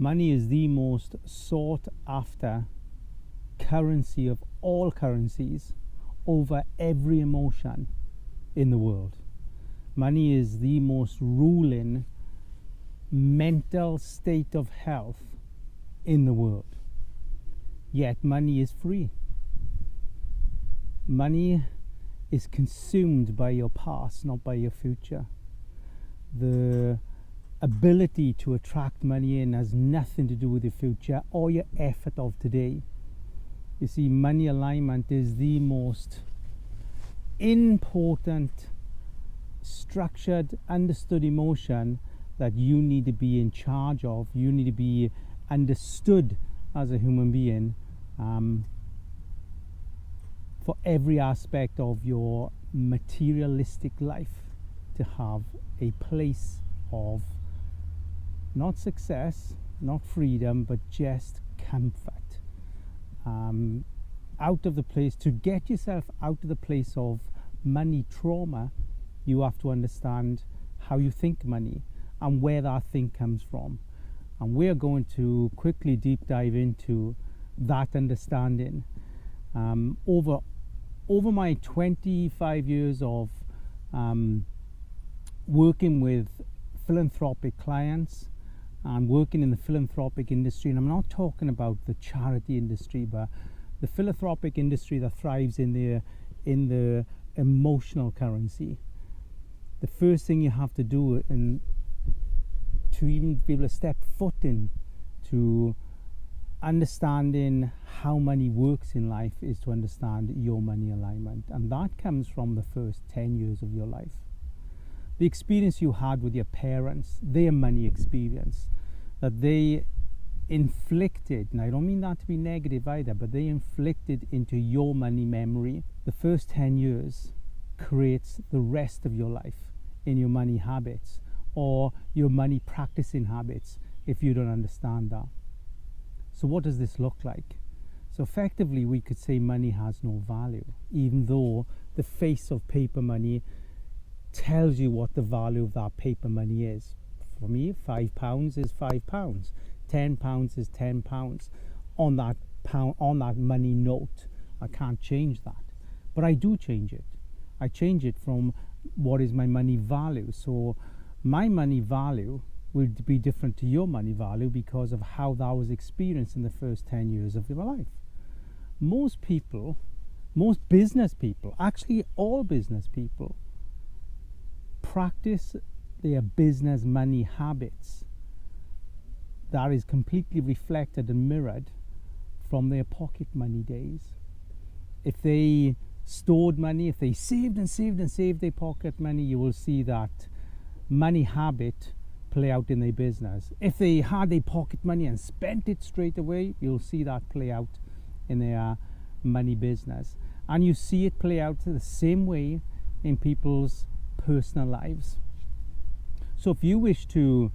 Money is the most sought after currency of all currencies over every emotion in the world. Money is the most ruling mental state of health in the world. Yet money is free. Money is consumed by your past, not by your future. The ability to attract money in has nothing to do with your future or your effort of today. You see, money alignment is the most important, structured, understood emotion that you need to be in charge of. You need to be understood as a human being for every aspect of your materialistic life to have a place of not success, not freedom, but just comfort. Out of the place, to get yourself out of the place of money trauma, you have to understand how you think money and where that thing comes from. And we're going to quickly deep dive into that understanding. Over my 25 years of working with philanthropic clients and working in the philanthropic industry, and I'm not talking about the charity industry, but the philanthropic industry that thrives in the emotional currency. The first thing you have to do to even be able to step foot in to understanding how money works in life is to understand your money alignment, and that comes from the first 10 years of your life. The experience you had with your parents, their money experience, that they inflicted, and I don't mean that to be negative either, but they inflicted into your money memory. The first 10 years creates the rest of your life in your money habits or your money practicing habits if you don't understand that. So what does this look like? So effectively we could say money has no value, even though the face of paper money tells you what the value of that paper money is. For me, £5 is £5, £10 is £10 on that money note. I can't change that, but I do change it. I change it from what is my money value. So my money value will be different to your money value because of how that was experienced in the first 10 years of your life. Most business people, actually all business people, practice their business money habits that is completely reflected and mirrored from their pocket money days. If they stored money, if they saved and saved and saved their pocket money, you will see that money habit play out in their business. If they had their pocket money and spent it straight away, you'll see that play out in their money business. And you see it play out the same way in people's personal lives. So if you wish to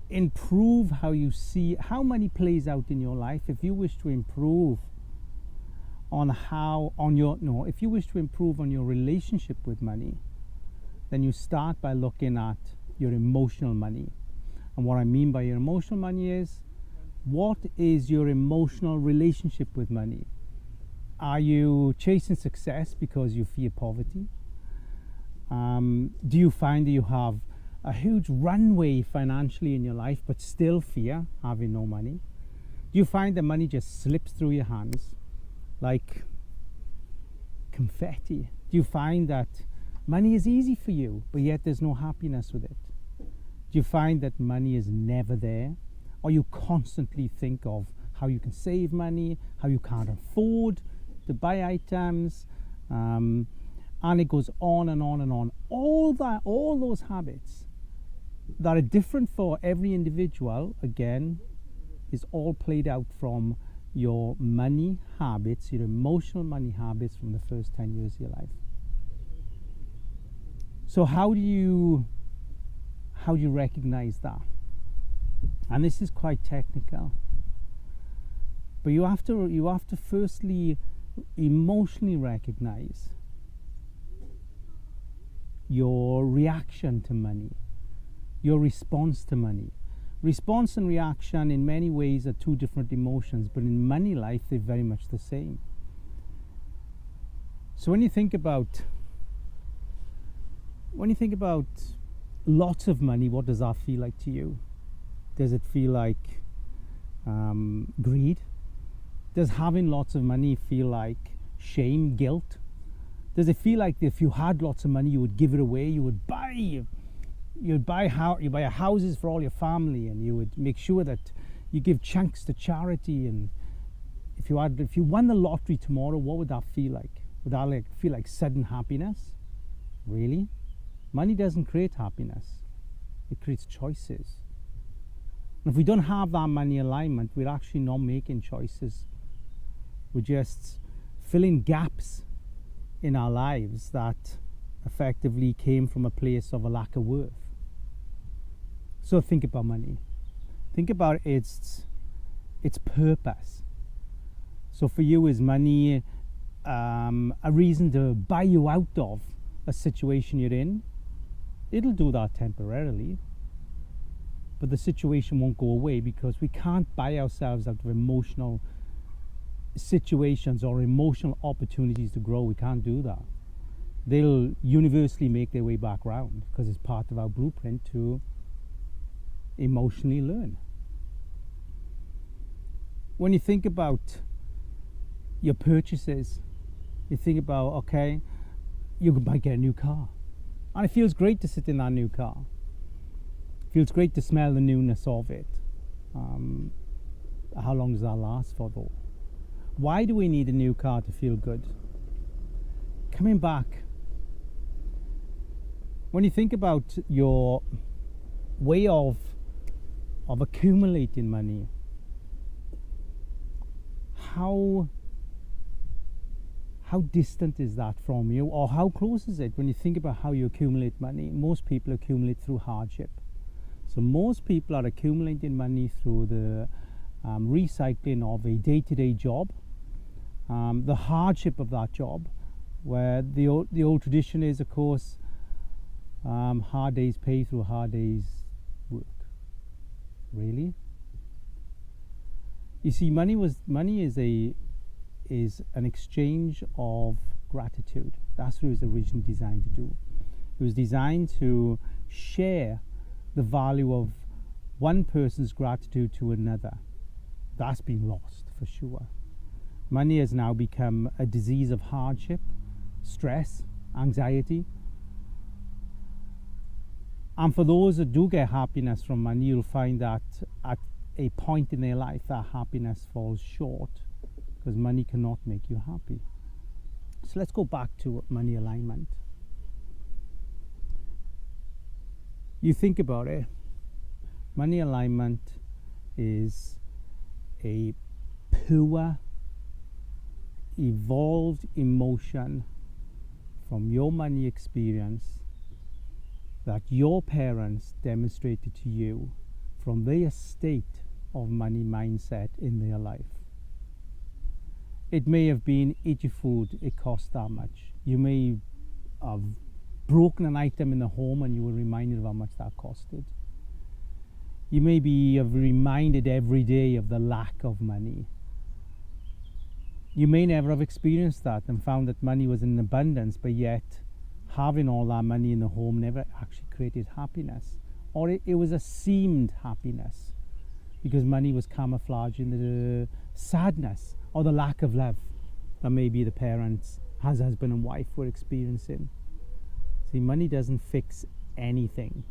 improve how you see how money plays out in your life, if you wish to improve if you wish to improve on your relationship with money, then you start by looking at your emotional money. And what I mean by your emotional money is, what is your emotional relationship with money? Are you chasing success because you fear poverty? Do you find that you have a huge runway financially in your life but still fear having no money? Do you find that money just slips through your hands like confetti? Do you find that money is easy for you but yet there's no happiness with it? Do you find that money is never there? Or you constantly think of how you can save money, how you can't afford to buy items, and it goes on and on and on. All those habits that are different for every individual, again, is all played out from your money habits, your emotional money habits from the first 10 years of your life. So how do you recognize that? And this is quite technical, but you have to firstly emotionally recognize your reaction to money, your response to money. Response and reaction in many ways are two different emotions, but in money life they're very much the same. So when you think about lots of money, what does that feel like to you? Does it feel like greed? Does having lots of money feel like shame, guilt? Does it feel like if you had lots of money you would give it away, you would buy houses for all your family, and you would make sure that you give chunks to charity? And if you won the lottery tomorrow, what would that feel like? Would that feel like sudden happiness? Really? Money doesn't create happiness. It creates choices. And if we don't have that money alignment, we're actually not making choices. We're just filling gaps in our lives that effectively came from a place of a lack of worth. So think about money. Think about its purpose. So for you, is money a reason to buy you out of a situation you're in? It'll do that temporarily, but the situation won't go away, because we can't buy ourselves out of emotional situations or emotional opportunities to grow. We can't do that. They'll universally make their way back round, because it's part of our blueprint to emotionally learn. When you think about your purchases, you think about, okay, you might get a new car, and it feels great to sit in that new car. It feels great to smell the newness of it. How long does that last for though? Why do we need a new car to feel good? Coming back, when you think about your way of accumulating money, how distant is that from you, or how close is it? When you think about how you accumulate money, most people accumulate through hardship. So most people are accumulating money through the recycling of a day-to-day job, the hardship of that job, where the old tradition is, of course, hard days pay through hard days work. Really? You see, money is an exchange of gratitude. That's what it was originally designed to do. It was designed to share the value of one person's gratitude to another. That's been lost for sure. Money has now become a disease of hardship, stress, anxiety. And for those that do get happiness from money, you'll find that at a point in their life that happiness falls short, because money cannot make you happy. So let's go back to money alignment. You think about it, money alignment is a pure, evolved emotion from your money experience that your parents demonstrated to you from their state of money mindset in their life. It may have been, eat your food, it costs that much. You may have broken an item in the home and you were reminded of how much that costed. You may be reminded every day of the lack of money. You may never have experienced that and found that money was in abundance, but yet having all that money in the home never actually created happiness. Or it was a seemed happiness, because money was camouflaging the sadness or the lack of love that maybe the parents, as husband and wife, were experiencing. See, money doesn't fix anything,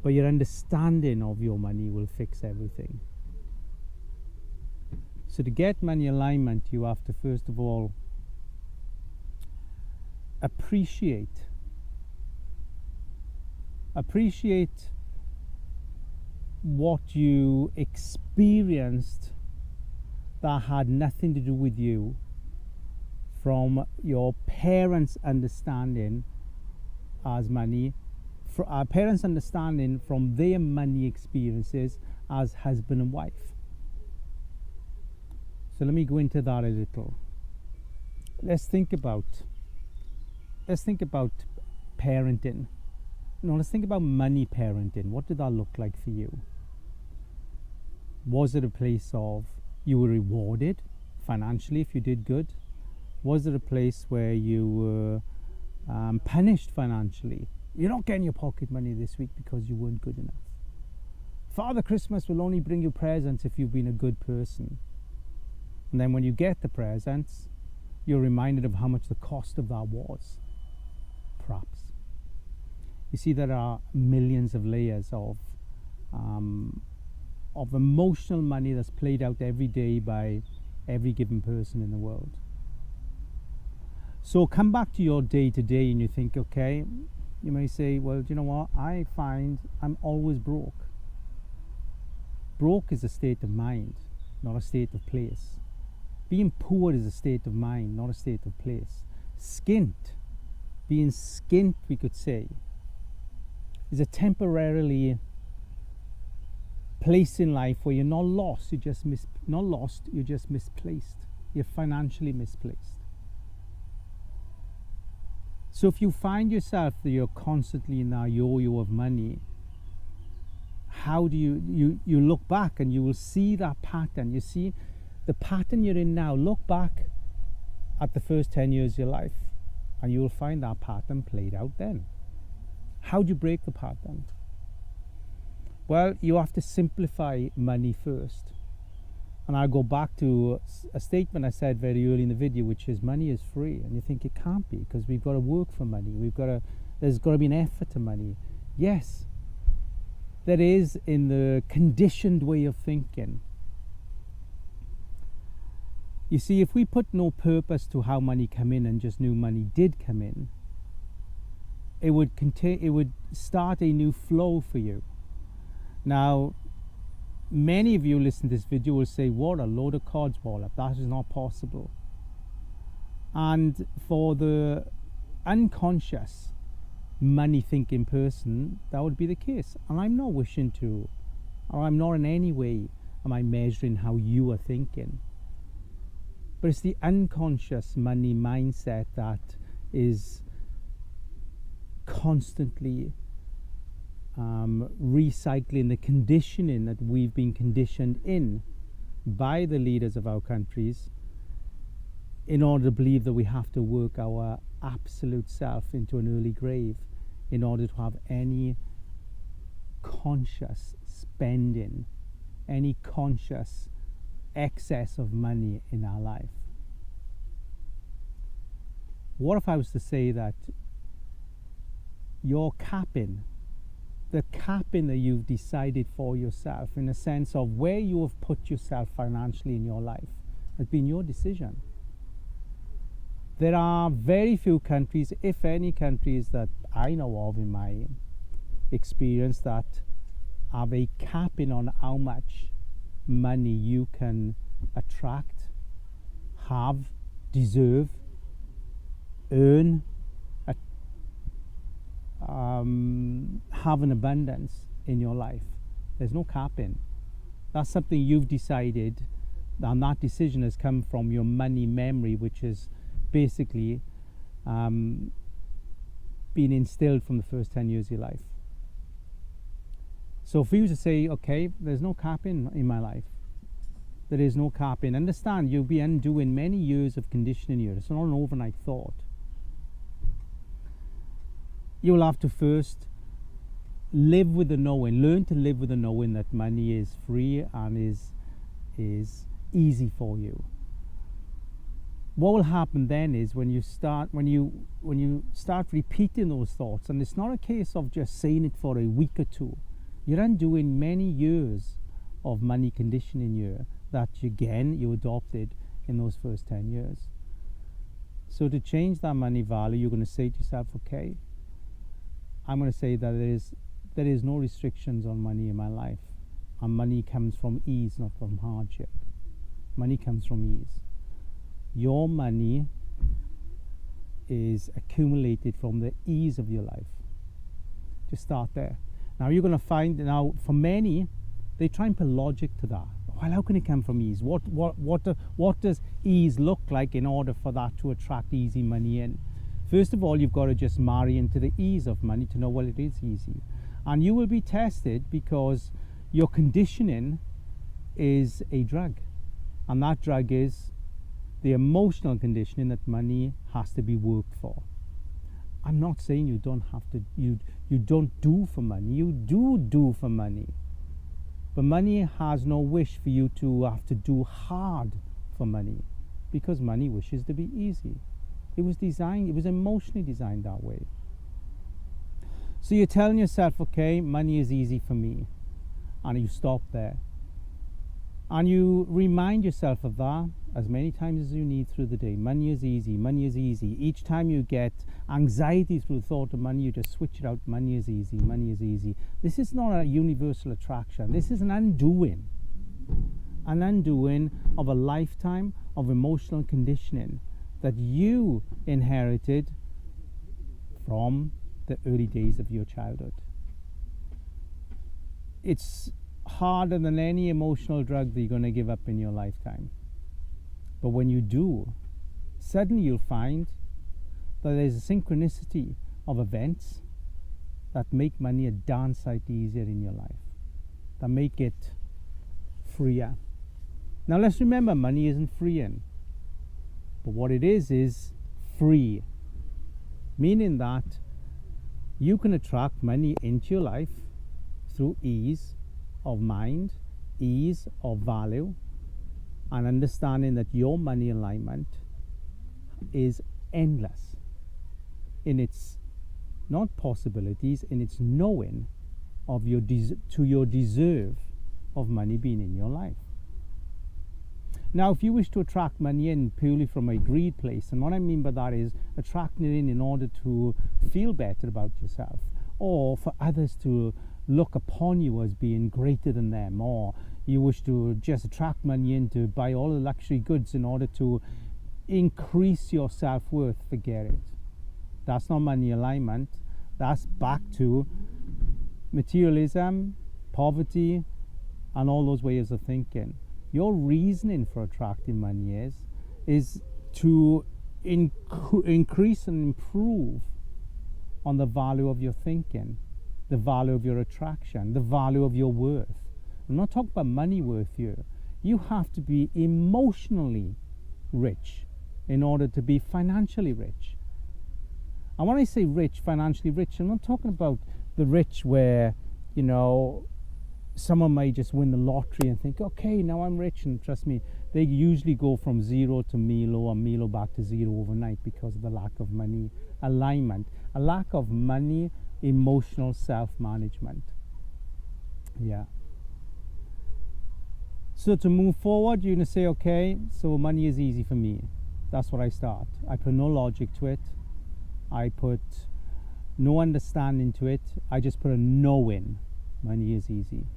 but your understanding of your money will fix everything. So to get money alignment, you have to first of all appreciate what you experienced that had nothing to do with you, from your parents' understanding as money, our parents' understanding from their money experiences as husband and wife. So let me go into that a little. Let's think about parenting. now let's think about money parenting. What did that look like for you? Was it a place of you were rewarded financially if you did good? Was it a place where you were punished financially? You're not getting your pocket money this week because you weren't good enough. Father Christmas will only bring you presents if you've been a good person. And then when you get the presents, you're reminded of how much the cost of that was. Perhaps. You see, there are millions of layers of emotional money that's played out every day by every given person in the world. So come back to your day to day and you think, okay, you may say, well, do you know what? I find I'm always broke. Broke is a state of mind, not a state of place. Being poor is a state of mind, not a state of place. Skint, being skint, we could say, is a temporarily place in life where you're not lost, you're just misplaced. You're financially misplaced. So if you find yourself that you're constantly in that yo-yo of money, how do you look back and you will see that pattern. You see the pattern you're in now. Look back at the first 10 years of your life and you will find that pattern played out then. How do you break the pattern? Well, you have to simplify money first. And I'll go back to a statement I said very early in the video, which is money is free. And you think it can't be because we've got to work for money. There's got to be an effort to money. Yes, there is in the conditioned way of thinking. You see, if we put no purpose to how money come in and just knew money did come in, it would start a new flow for you. Now, many of you listen to this video will say, what a load of codswallop, that is not possible. And for the unconscious money thinking person, that would be the case. And I'm not wishing to, or I'm not in any way am I measuring how you are thinking. But it's the unconscious money mindset that is constantly recycling the conditioning that we've been conditioned in by the leaders of our countries in order to believe that we have to work our absolute self into an early grave in order to have any conscious spending, any conscious excess of money in our life. What if I was to say that you're capping the capping that you've decided for yourself, in a sense of where you have put yourself financially in your life, has been your decision. There are very few countries, if any countries that I know of in my experience, that have a capping on how much money you can attract, have, deserve, earn, have an abundance in your life. There's no capping. That's something you've decided, and that decision has come from your money memory, which is basically been instilled from the first 10 years of your life. So for you to say, okay, there's no capping in my life, there is no capping, understand you'll be undoing many years of conditioning here. It's not an overnight thought. You'll have to first live with the knowing, learn to live with the knowing that money is free and is easy for you. What will happen then is when you start repeating those thoughts, and it's not a case of just saying it for a week or two, you're undoing many years of money conditioning here that you adopted in those first 10 years. So to change that money value, you're going to say to yourself, okay, I'm going to say that there is no restrictions on money in my life, and money comes from ease, not from hardship. Money comes from ease. Your money is accumulated from the ease of your life. Just start there. Now you're going to find, now for many, they try and put logic to that. Well, how can it come from ease? What does ease look like in order for that to attract easy money in? First of all, you've got to just marry into the ease of money to know, well, it is easy. And you will be tested because your conditioning is a drug. And that drug is the emotional conditioning that money has to be worked for. I'm not saying you don't have to, you don't do for money. You do for money. But money has no wish for you to have to do hard for money, because money wishes to be easy. It was emotionally designed that way. So you're telling yourself, okay, money is easy for me. And you stop there. And you remind yourself of that as many times as you need through the day. Money is easy, money is easy. Each time you get anxiety through the thought of money, you just switch it out. Money is easy, money is easy. This is not a universal attraction. This is an undoing. An undoing of a lifetime of emotional conditioning that you inherited from the early days of your childhood. It's harder than any emotional drug that you're going to give up in your lifetime. But when you do, suddenly you'll find that there's a synchronicity of events that make money a darn sight easier in your life, that make it freer. Now let's remember, money isn't freeing. But what it is free. Meaning that you can attract money into your life through ease of mind, ease of value, and understanding that your money alignment is endless in its not possibilities, in its knowing of your deserve of money being in your life. Now, if you wish to attract money in purely from a greed place, and what I mean by that is attracting it in order to feel better about yourself, or for others to look upon you as being greater than them, or you wish to just attract money in to buy all the luxury goods in order to increase your self-worth, forget it. That's not money alignment. That's back to materialism, poverty, and all those ways of thinking. Your reasoning for attracting money is to increase and improve on the value of your thinking, the value of your attraction, the value of your worth. I'm not talking about money worth here. You have to be emotionally rich in order to be financially rich. And when I say rich, financially rich, I'm not talking about the rich where, you know, someone may just win the lottery and think, okay, now I'm rich. And trust me, they usually go from zero to Milo, or Milo back to zero overnight because of the lack of money alignment, a lack of money emotional self-management. Yeah. So to move forward, you're going to say, okay, so money is easy for me. That's what I start. I put no logic to it. I put no understanding to it. I just put a knowing. Money is easy.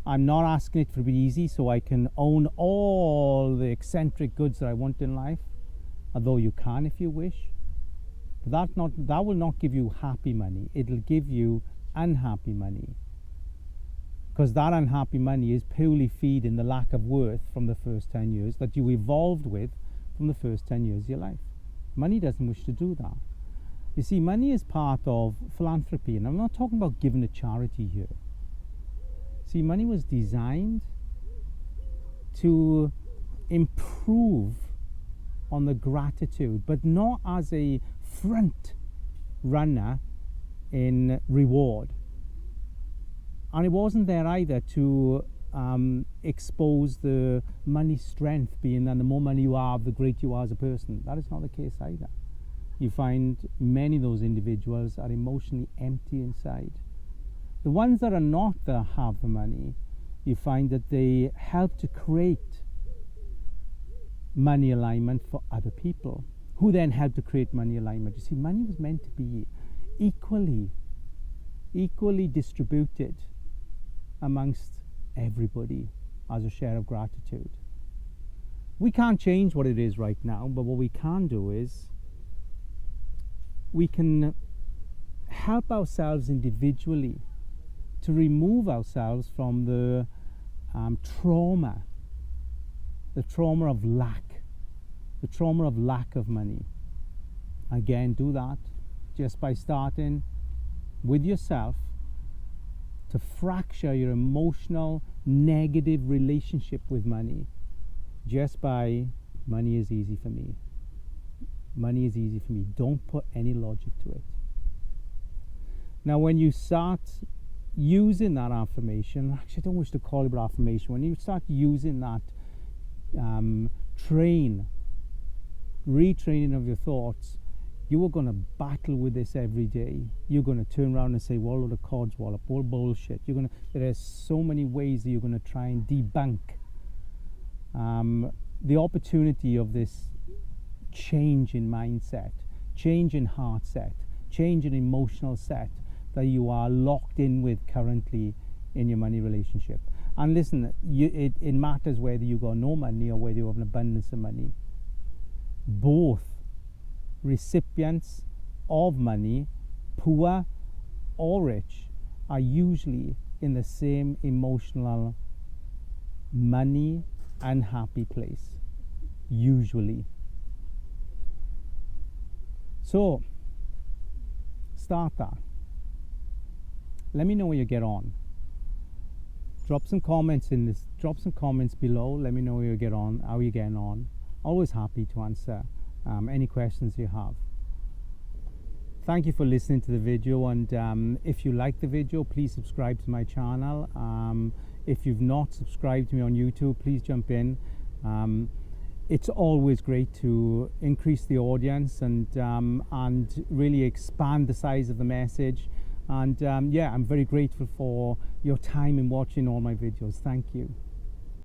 I'm not asking it to be easy so I can own all the eccentric goods that I want in life, although you can if you wish. But that will not give you happy money. It'll give you unhappy money. Because that unhappy money is purely feeding the lack of worth from the first 10 years that you evolved with from the first 10 years of your life. Money doesn't wish to do that. You see, money is part of philanthropy, and I'm not talking about giving to charity here. See, money was designed to improve on the gratitude, but not as a front runner in reward. And it wasn't there either to expose the money strength, being that the more money you have, the greater you are as a person. That is not the case either. You find many of those individuals are emotionally empty inside. The ones that are not that have the money, you find that they help to create money alignment for other people, who then help to create money alignment. You see, money was meant to be equally distributed amongst everybody as a share of gratitude. We can't change what it is right now, but what we can do is we can help ourselves individually to remove ourselves from the trauma of lack, the trauma of lack of money. Again, do that just by starting with yourself to fracture your emotional negative relationship with money, just by money is easy for me. Money is easy for me. Don't put any logic to it. Now, when you start using that affirmation, actually I don't wish to call it affirmation, when you start using that retraining of your thoughts, you are going to battle with this every day. You're going to turn around and say, well, load of codswallop, all bullshit. There are so many ways that you're going to try and debunk the opportunity of this change in mindset, change in heart set, change in emotional set that you are locked in with currently in your money relationship. And listen, it matters whether you got no money or whether you have an abundance of money. Both recipients of money, poor or rich, are usually in the same emotional money unhappy place, usually. So start that. Let me know where you get on. Drop some comments below. Let me know where you get on, how you're getting on. Always happy to answer any questions you have. Thank you for listening to the video, and if you like the video, please subscribe to my channel. If you've not subscribed to me on YouTube, please jump in. It's always great to increase the audience and really expand the size of the message. And yeah, I'm very grateful for your time in watching all my videos. Thank you.